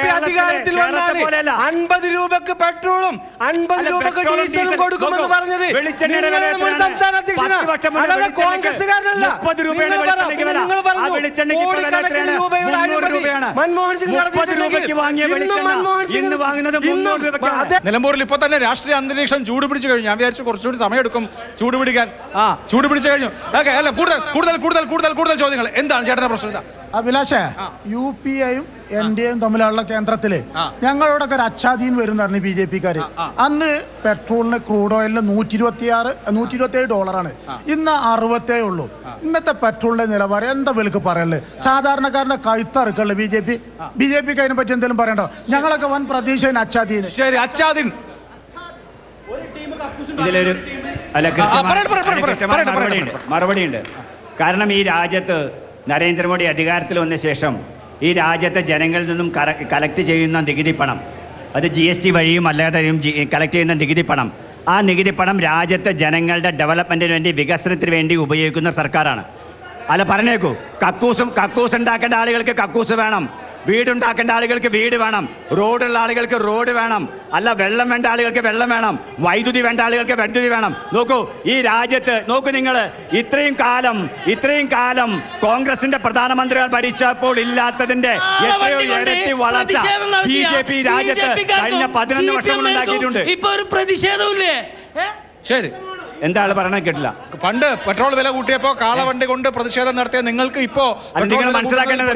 P അധികാരത്തിൽ വന്നാൽ 50 രൂപക്ക് പെട്രോളും 50 രൂപക്ക് ഡീസലും കൊടുക്കുമെന്ന് പറഞ്ഞത് മുൻ സംസ്ഥാന അധ്യക്ഷനാണ്, കോൺഗ്രസ്സുകാരനല്ല. നിങ്ങൾ പറഞ്ഞു കോടിക്കണക്കിന് രൂപയുടെ അഴിമതി മൻമോഹൻ സിംഗ് നിലമ്പൂരിൽ ഇപ്പൊ തന്നെ രാഷ്ട്രീയ അന്തരീക്ഷം ചൂടുപിടിച്ചു കഴിഞ്ഞു. ഞാൻ വിചാരിച്ചു കുറച്ചുകൂടി സമയമെടുക്കും ചൂടുപിടിക്കാൻ. ചൂടുപിടിച്ചു കഴിഞ്ഞു. അല്ല, കൂടുതൽ ചോദ്യങ്ങൾ. എന്താണ് ചേട്ടന്റെ പ്രശ്നം? അഭിലാഷേ, UPA-യും NDA-യും തമ്മിലുള്ള കേന്ദ്രത്തില് ഞങ്ങളോടൊക്കെ ഒരു അച്ചാധീൻ വരുന്നതാണ് BJP-ക്കാര്. അന്ന് പെട്രോളിന് ക്രൂഡ് ഓയിലിന് $127 ഇന്ന് 67 ഉള്ളൂ. ഇന്നത്തെ പെട്രോളിന്റെ നിലവാരം എന്താ വിലക്ക് പറയല്ലേ? സാധാരണക്കാരന്റെ കഴുത്തറുക്കല്ലേ BJP-ക്ക് അതിനെ പറ്റി എന്തെങ്കിലും പറയണ്ടോ? ഞങ്ങളൊക്കെ വൻ പ്രതീക്ഷ അച്ചാധീൻ. ശരി, അച്ചാധീൻ മറുപടിയുണ്ട്. കാരണം ഈ രാജ്യത്ത് നരേന്ദ്രമോദി അധികാരത്തിൽ വന്ന ശേഷം ഈ രാജ്യത്തെ ജനങ്ങളിൽ നിന്നും കളക്ട് ചെയ്യുന്ന നികുതി പണം, അത് GST വഴിയും അല്ലാതെയും കളക്ട് ചെയ്യുന്ന നികുതി പണം, ആ നികുതി പണം രാജ്യത്തെ ജനങ്ങളുടെ ഡെവലപ്മെന്റിന് വേണ്ടി, വികസനത്തിന് വേണ്ടി ഉപയോഗിക്കുന്ന സർക്കാരാണ്. അല്ല, പറഞ്ഞേക്കൂ, കക്കൂസ് ഉണ്ടാക്കേണ്ട ആളുകൾക്ക് കക്കൂസ് വേണം, വീടുണ്ടാക്കേണ്ട ആളുകൾക്ക് വീട് വേണം, റോഡുള്ള ആളുകൾക്ക് റോഡ് വേണം, അല്ല വെള്ളം വേണ്ട ആളുകൾക്ക് വെള്ളം വേണം, വൈദ്യുതി വേണ്ട ആളുകൾക്ക് വൈദ്യുതി വേണം. നോക്കൂ, ഈ രാജ്യത്ത് നോക്കൂ, നിങ്ങൾ ഇത്രയും കാലം കോൺഗ്രസിന്റെ പ്രധാനമന്ത്രികൾ ഭരിച്ചപ്പോൾ ഇല്ലാത്തതിന്റെ എത്രയോ ഇരട്ടി വളർച്ച BJP രാജ്യത്ത് കഴിഞ്ഞ 11 വർഷം കൊണ്ട് ഉണ്ടാക്കിയിട്ടുണ്ട്. ഇപ്പൊ ഒരു പ്രതിഷേധമില്ലേ? ശരി, എന്താണ് പറയണത് കേട്ടില്ല. പണ്ട് പെട്രോൾ വില കൂട്ടിയപ്പോ കാളവണ്ടി കൊണ്ട് പ്രതിഷേധം നടത്തിയ നിങ്ങൾക്ക് ഇപ്പോ മനസ്സിലാക്കേണ്ടത്,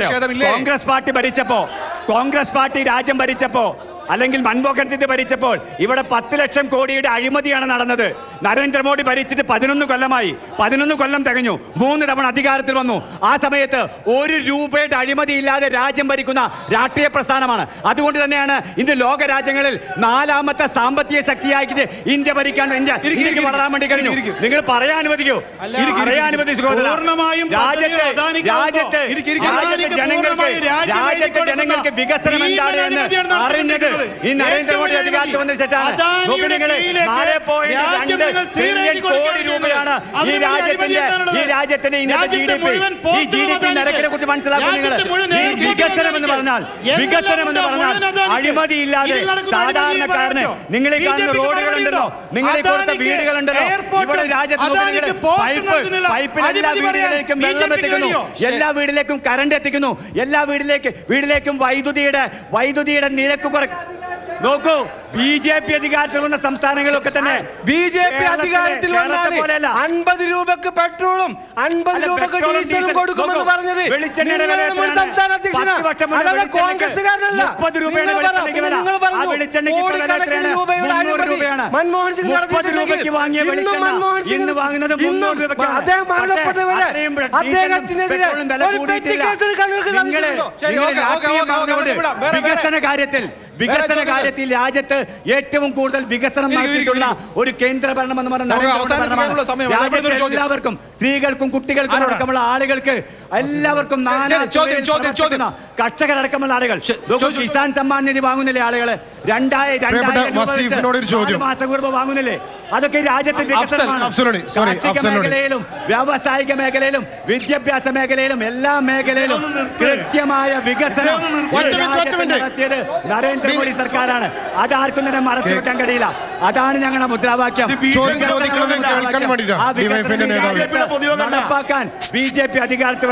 കോൺഗ്രസ് പാർട്ടി രാജ്യം ഭരിച്ചപ്പോ അല്ലെങ്കിൽ മൻമോഹൻ സിംഗ് ഭരിച്ചപ്പോൾ ഇവിടെ 10 ലക്ഷം കോടിയുടെ അഴിമതിയാണ് നടന്നത്. നരേന്ദ്രമോദി ഭരിച്ചിട്ട് 11 കൊല്ലമായി, 11 കൊല്ലം തികഞ്ഞു, 3 തവണ അധികാരത്തിൽ വന്നു. ആ സമയത്ത് 1 രൂപയുടെ അഴിമതി ഇല്ലാതെ രാജ്യം ഭരിക്കുന്ന രാഷ്ട്രീയ പ്രസ്ഥാനമാണ്. അതുകൊണ്ട് തന്നെയാണ് ഇന്ന് ലോക രാജ്യങ്ങളിൽ 4ാമത്തെ സാമ്പത്തിക ശക്തിയായിട്ട് ഇന്ത്യ ഭരിക്കാൻ, ഇന്ത്യക്ക് വളരാൻ വേണ്ടി കഴിഞ്ഞു. നിങ്ങൾ പറയാൻ അനുവദിക്കൂ, രാജ്യത്തെ ജനങ്ങൾക്ക് വികസനം എന്താണ് എന്ന് അറിഞ്ഞത് ഈ നരേന്ദ്രമോദി അധികാരത്തിൽ വന്ന ശേഷമാണ്. 4.2 ട്രില്യൺ കോടി രൂപയാണ് ഈ രാജ്യത്തിന്റെ ഇന്നത്തെ GDP നിരക്കിനെ കുറിച്ച് മനസ്സിലാക്കുന്നത്. ഈ വികസനം എന്ന് പറഞ്ഞാൽ അഴിമതിയില്ലാതെ സാധാരണക്കാരന്, നിങ്ങളെ കാണുന്ന റോഡുകളുണ്ടല്ലോ, നിങ്ങളെ കൊടുത്ത വീടുകളുണ്ടല്ലോ, ഇവിടെ രാജ്യത്ത് പൈപ്പിൽ എല്ലാ വീടുകളിലേക്കും വെള്ളം എത്തിക്കുന്നു, എല്ലാ വീട്ടിലേക്കും കറണ്ട് എത്തിക്കുന്നു, എല്ലാ വീട്ടിലേക്കും വൈദ്യുതിയുടെ നിരക്ക് നോക്കൂ. BJP അധികാരത്തിൽ വന്ന സംസ്ഥാനങ്ങളൊക്കെ തന്നെ BJP അധികാരത്തിൽ വന്നാൽ 50 രൂപക്ക് പെട്രോളും 50 രൂപക്ക് ഡീസലും കൊടുക്കുമെന്ന് പറഞ്ഞത് മുൻ സംസ്ഥാന അധ്യക്ഷനാണ്, കോൺഗ്രസ്സുകാരനല്ല. നിങ്ങൾ പറഞ്ഞു കോടിക്കണക്കിന് രൂപയുടെ അഴിമതി മൻമോഹൻ സിംഗ് അദ്ദേഹം മരണപ്പെട്ടവരെ അദ്ദേഹത്തിനെതിരെ വികസന കാര്യത്തിൽ രാജ്യത്ത് ഏറ്റവും കൂടുതൽ വികസനം നടത്തിയിട്ടുള്ള ഒരു കേന്ദ്ര ഭരണമെന്ന് പറഞ്ഞാൽ എല്ലാവർക്കും, സ്ത്രീകൾക്കും കുട്ടികൾക്കും അടക്കമുള്ള ആളുകൾക്ക് എല്ലാവർക്കും കർഷകരടക്കമുള്ള ആളുകൾ കിസാൻ സമ്മാൻ നിധി വാങ്ങുന്നില്ലേ ആളുകൾ? 2000 മാസം കൂടുമ്പോൾ വാങ്ങുന്നില്ലേ? അതൊക്കെ രാജ്യത്തെ വികസനമാണ്. കാർഷിക മേഖലയിലും വ്യാവസായിക മേഖലയിലും വിദ്യാഭ്യാസ മേഖലയിലും എല്ലാ മേഖലയിലും കൃത്യമായ വികസനം നടത്തിയത് നരേന്ദ്രമോദി സർക്കാരാണ്. അതാർക്കും തന്നെ മറച്ചു വെക്കാൻ കഴിയില്ല. അതാണ് ഞങ്ങളുടെ മുദ്രാവാക്യം. നടപ്പാക്കാൻ BJP അധികാരത്തിൽ